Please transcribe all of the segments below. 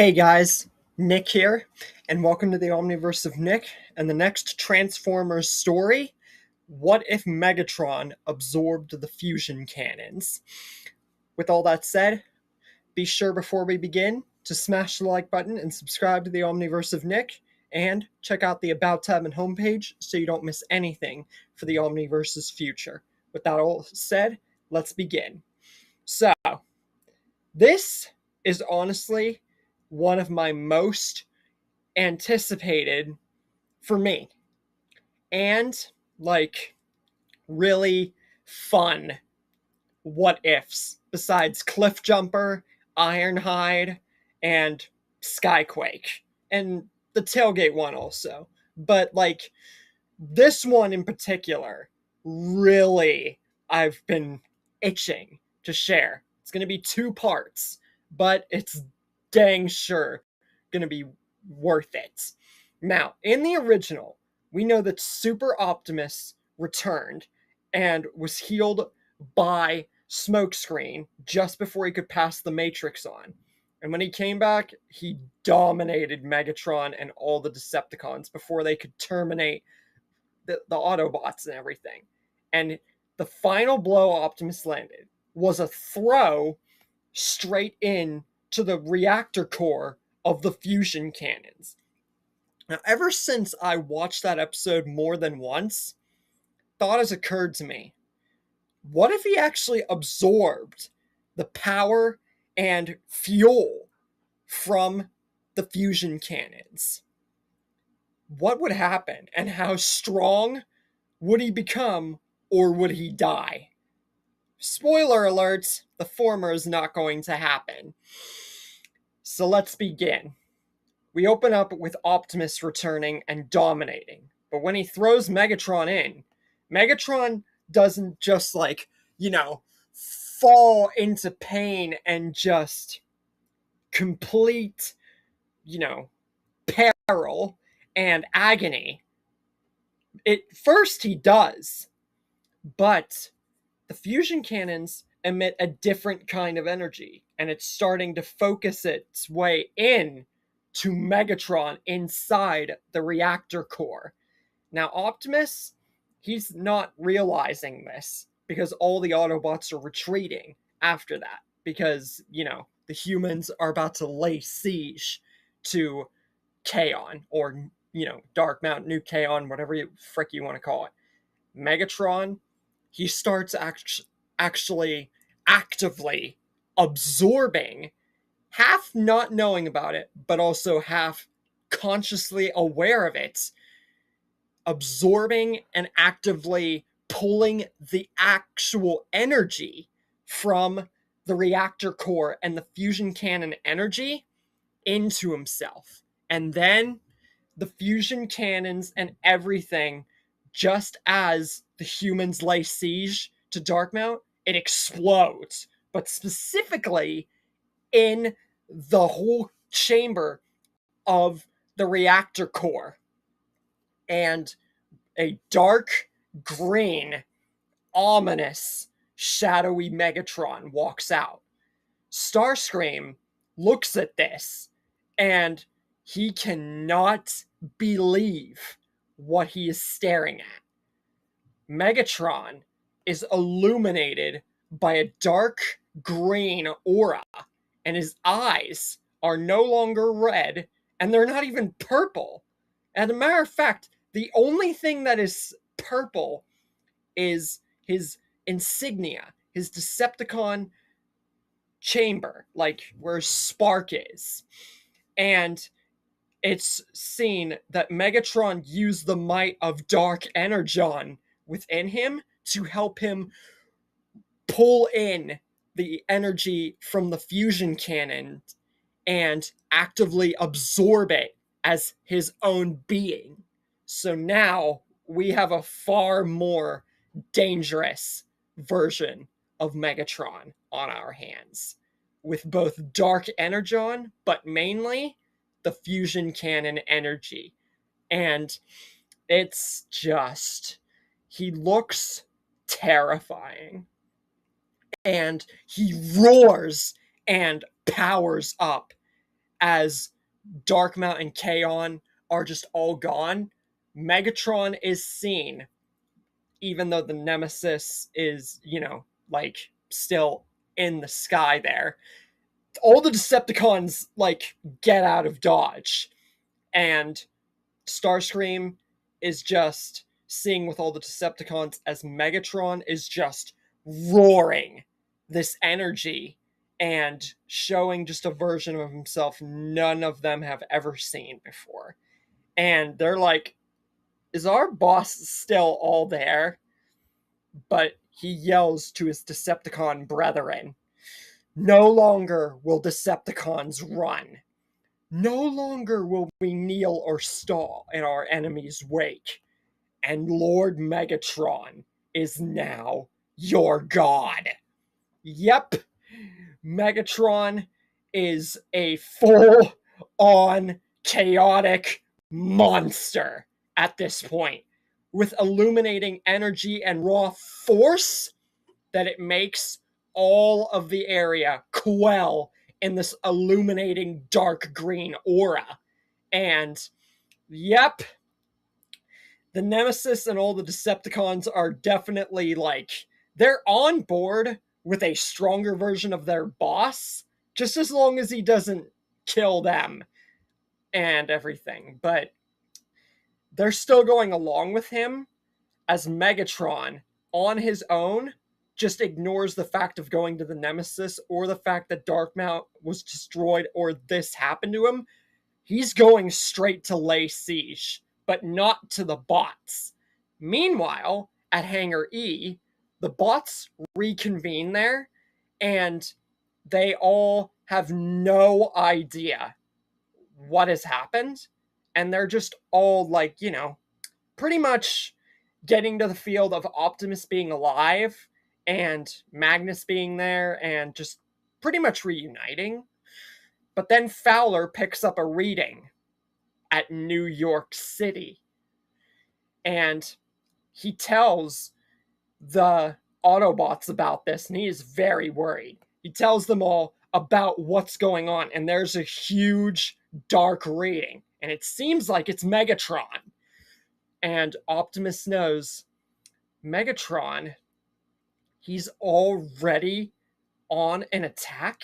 Hey guys, Nick here, and welcome to the Omniverse of Nick and the next Transformers story. What if Megatron absorbed the fusion cannons? With all that said, be sure before we begin to smash the like button and subscribe to the Omniverse of Nick, and check out the About tab and homepage so you don't miss anything for the Omniverse's future. With that all said, let's begin. So, this is honestly one of my most anticipated for me and really fun what ifs besides Cliffjumper, Ironhide, and Skyquake, and the tailgate one also. But this one in particular, really, I've been itching to share. It's going to be two parts, but it's dang sure going to be worth it. Now, in the original, we know that Super Optimus returned and was healed by Smokescreen just before he could pass the Matrix on. And when he came back, he dominated Megatron and all the Decepticons before they could terminate the Autobots and everything. And the final blow Optimus landed was a throw straight in to the reactor core of the fusion cannons. Now, ever since I watched that episode more than once, thought has occurred to me, what if he actually absorbed the power and fuel from the fusion cannons? What would happen, and how strong would he become, or would he die? Spoiler alert, the former is not going to happen. So let's begin. We open up with Optimus returning and dominating. But when he throws Megatron in, Megatron doesn't just fall into pain and just complete, peril and agony. At first he does, but the fusion cannons emit a different kind of energy, and it's starting to focus its way in to Megatron inside the reactor core. Now, Optimus, he's not realizing this because all the Autobots are retreating after that because, the humans are about to lay siege to Kaon, or, Dark Mount, New Kaon, whatever you frick you want to call it. Megatron, he starts actually actively absorbing, half not knowing about it, but also half consciously aware of it, absorbing and actively pulling the actual energy from the reactor core and the fusion cannon energy into himself. And then the fusion cannons and everything, just as the humans lay siege to Darkmount, it explodes. But specifically in the whole chamber of the reactor core. And a dark green, ominous, shadowy Megatron walks out. Starscream looks at this and he cannot believe what he is staring at. Megatron is illuminated by a dark green aura, and his eyes are no longer red, and they're not even purple. As a matter of fact, the only thing that is purple is his insignia, his Decepticon chamber, like where Spark is. And it's seen that Megatron used the might of Dark Energon within him to help him pull in the energy from the fusion cannon and actively absorb it as his own being. So now we have a far more dangerous version of Megatron on our hands, with both Dark Energon, but mainly the fusion cannon energy. And it's just, he looks terrifying. And he roars and powers up as Darkmount and Kaon are just all gone, Megatron is seen, even though the Nemesis is, like, still in the sky there. All the Decepticons, like, get out of Dodge. And Starscream is just seeing with all the Decepticons as Megatron is just roaring this energy and showing just a version of himself none of them have ever seen before. And they're like, is our boss still all there? But he yells to his Decepticon brethren, no longer will Decepticons run. No longer will we kneel or stall in our enemy's wake. And Lord Megatron is now your god. Yep, Megatron is a full-on chaotic monster at this point, with illuminating energy and raw force that it makes all of the area quell in this illuminating dark green aura. And yep, the Nemesis and all the Decepticons are definitely like, they're on board with a stronger version of their boss, just as long as he doesn't kill them and everything. But they're still going along with him as Megatron, on his own, just ignores the fact of going to the Nemesis or the fact that Darkmount was destroyed or this happened to him. He's going straight to lay siege, but not to the bots. Meanwhile, at Hangar E, the bots reconvene there, and they all have no idea what has happened, and they're just all like, pretty much getting to the field of Optimus being alive and Magnus being there and just pretty much reuniting. But then Fowler picks up a reading at New York City, and he tells the Autobots about this, and he is very worried. He tells them all about what's going on, and there's a huge dark reading, and it seems like it's Megatron. And Optimus knows Megatron, he's already on an attack,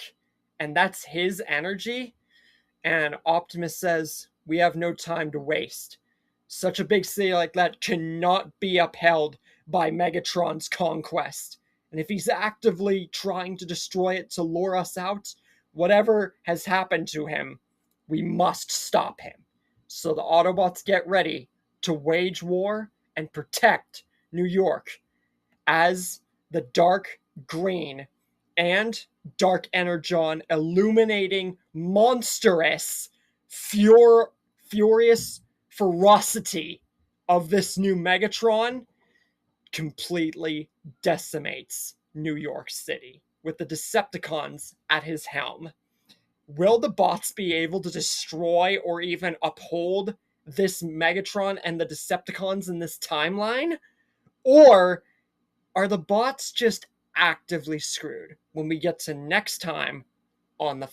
and that's his energy. And Optimus says, we have no time to waste. Such a big city like that cannot be upheld by Megatron's conquest. And if he's actively trying to destroy it to lure us out, whatever has happened to him, we must stop him. So the Autobots get ready to wage war and protect New York as the dark green and dark energon illuminating monstrous furious ferocity of this new Megatron completely decimates New York City with the Decepticons at his helm. Will the bots be able to destroy or even uphold this Megatron and the Decepticons in this timeline? Or are the bots just actively screwed when we get to next time on the